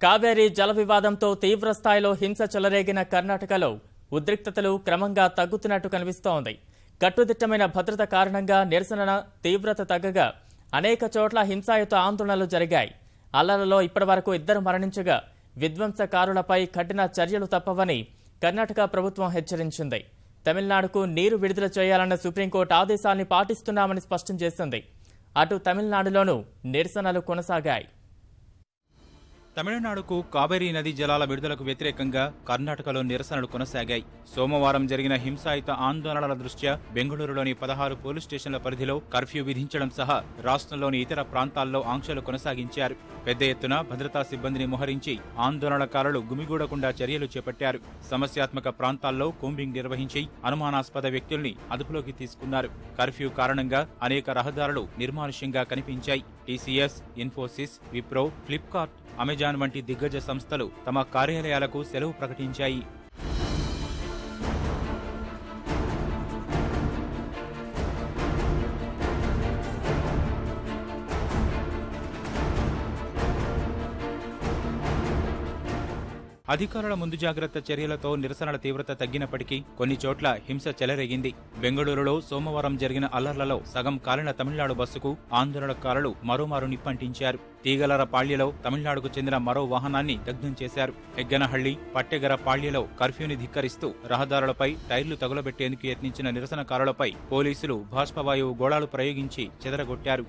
కావేరీ జల వివాదంతో తీవ్రస్థాయిలో హింస చెలరేగిన కర్ణాటకలో ఉద్రిక్తతలు క్రమంగా తగ్గుతున్నట్టు కనిపిస్తోంది. కట్టుదిట్టమైన భద్రత కారణంగా నిరసన తీవ్రత తగ్గగా అనేక చోట్ల హింసాయుత ఆందోళనలు జరిగాయి. అల్లర్లలో ఇప్పటివరకు 2 మరణించగా విధ్వంసకారులపై కఠిన చర్యలు తప్పవని కర్ణాటక ప్రభుత్వం హెచ్చరించింది. తమిళనాడుకు నీరు విడుదల చేయాలన్న సుప్రీంకోర్టు ఆదేశాల్ని పాటిస్తున్నామని స్పష్టం చేసింది. అటు తమిళనాడులోనూ నిరసనలు కొనసాగాయి. తమిళనాడుకు కావేరీ నదీ జలాల విడుదలకు వ్యతిరేకంగా కర్ణాటకలో నిరసనలు కొనసాగాయి. సోమవారం జరిగిన హింసాయుత ఆందోళనల దృష్ట్యా బెంగళూరులోని 16 పోలీస్ స్టేషన్ల పరిధిలో కర్ఫ్యూ విధించడం సహా రాష్ట్రంలోని ఇతర ప్రాంతాల్లో ఆంక్షలు కొనసాగించారు. పెద్ద ఎత్తున భద్రతా సిబ్బందిని మోహరించి ఆందోళనకారులు గుమిగూడకుండా చర్యలు చేపట్టారు. సమస్యాత్మక ప్రాంతాల్లో కూంబింగ్ నిర్వహించి అనుమానాస్పద వ్యక్తుల్ని అదుపులోకి తీసుకున్నారు. కర్ఫ్యూ కారణంగా అనేక రహదారులు నిర్మానుష్యంగా కనిపించాయి. TCS, Infosys, Wipro, Flipkart, Amazon వంటి దిగ్గజ సంస్థలు తమ కార్యాలయాలకు సెలవు ప్రకటించాయి. అధికారుల ముందు జాగ్రత్త చర్యలతో నిరసనల తీవ్రత తగ్గినప్పటికీ కొన్ని చోట్ల హింస చెలరేగింది. బెంగళూరులో సోమవారం జరిగిన అల్లర్లలో సగం కాలిన తమిళనాడు బస్సుకు ఆందోళనకారులు మరోమారు నిప్పంటించారు. తీగలరపాళ్యలో తమిళనాడుకు చెందిన మరో వాహనాన్ని దగ్ధం చేశారు. ఎగ్గనహళ్లి, పట్టెగరపాళ్యలో కర్ఫ్యూని ధిక్కరిస్తూ రహదారులపై టైర్లు తగులబెట్టేందుకు యత్నించిన నిరసనకారులపై పోలీసులు బాష్పవాయువు గోళాలు ప్రయోగించి చెదరగొట్టారు.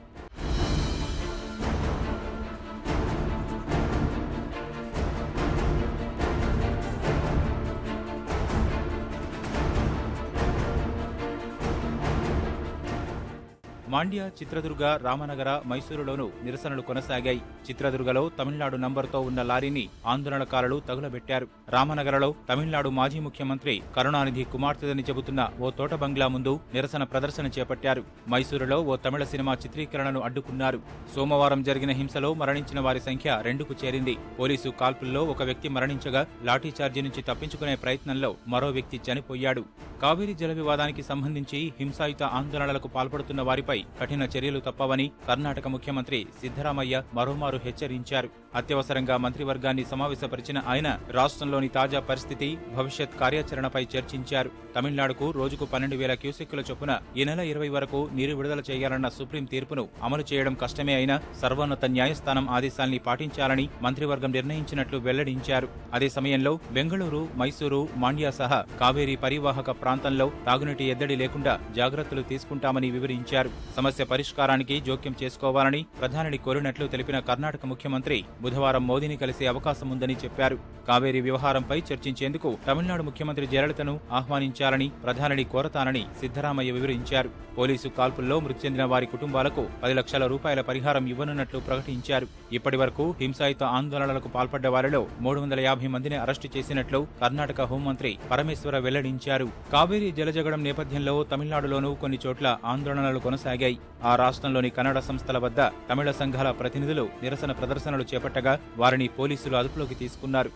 మాండ్య, చిత్రదుర్గ, రామనగర, మైసూరులోనూ నిరసనలు కొనసాగాయి. చిత్రదుర్గలో తమిళనాడు నంబర్తో ఉన్న లారీని ఆందోళనకారులు తగులబెట్టారు. రామనగరలో తమిళనాడు మాజీ ముఖ్యమంత్రి కరుణానిధి కుమార్తెదని చెబుతున్న ఓ తోట బంగ్లా ముందు నిరసన ప్రదర్శన చేపట్టారు. మైసూరులో ఓ తమిళ సినిమా చిత్రీకరణను అడ్డుకున్నారు. సోమవారం జరిగిన హింసలో మరణించిన వారి సంఖ్య 2కు చేరింది. పోలీసు కాల్పుల్లో ఒక వ్యక్తి మరణించగా లాఠీచార్జీ నుంచి తప్పించుకునే ప్రయత్నంలో మరో వ్యక్తి చనిపోయాడు. కావేరీ జల వివాదానికి సంబంధించి హింసాయుత ఆందోళనలకు పాల్పడుతున్న వారిపై కఠిన చర్యలు తప్పవని కర్ణాటక ముఖ్యమంత్రి సిద్ధరామయ్య మరోమారు హెచ్చరించారు. అత్యవసరంగా మంత్రివర్గాన్ని సమావేశపరిచిన ఆయన రాష్ట్రంలోని తాజా పరిస్థితి, భవిష్యత్ కార్యాచరణపై చర్చించారు. తమిళనాడుకు రోజుకు 12,000 క్యూసెక్కుల చొప్పున ఈ నెల 20 వరకు నీరు విడుదల చేయాలన్న సుప్రీం తీర్పును అమలు చేయడం కష్టమే అయినా సర్వోన్నత న్యాయస్థానం ఆదేశాల్ని పాటించాలని మంత్రివర్గం నిర్ణయించినట్లు వెల్లడించారు. అదే సమయంలో బెంగళూరు, మైసూరు, మాండ్య సహా కావేరీ పరివాహక ప్రాంతంలో తాగునీటి ఎద్దడి లేకుండా జాగ్రత్తలు తీసుకుంటామని వివరించారు. సమస్య పరిష్కారానికి జోక్యం చేసుకోవాలని ప్రధానిని కోరినట్లు తెలిపిన కర్ణాటక ముఖ్యమంత్రి బుధవారం మోదీని కలిసే అవకాశం ఉందని చెప్పారు. కావేరీ వ్యవహారంపై చర్చించేందుకు తమిళనాడు ముఖ్యమంత్రి జయలలితను ఆహ్వానించాలని ప్రధానిని కోరతానని సిద్ధరామయ్య వివరించారు. పోలీసు కాల్పుల్లో మృతి చెందిన వారి కుటుంబాలకు 10 లక్షల రూపాయల పరిహారం ఇవ్వనున్నట్లు ప్రకటించారు. ఇప్పటి వరకు హింసాయుత ఆందోళనలకు పాల్పడ్డ వారిలో 350 మందిని అరెస్టు చేసినట్లు కర్ణాటక హోంమంత్రి పరమేశ్వర వెల్లడించారు. కావేరీ జలజగడం నేపథ్యంలో తమిళనాడులోనూ కొన్ని చోట్ల ఆందోళనలు కొనసాగాయి. ఆ రాష్ట్రంలోని కన్నడ సంస్థల వద్ద తమిళ సంఘాల ప్రతినిధులు నిరసన ప్రదర్శనలు చేపట్టగా వారిని పోలీసులు అదుపులోకి తీసుకున్నారు.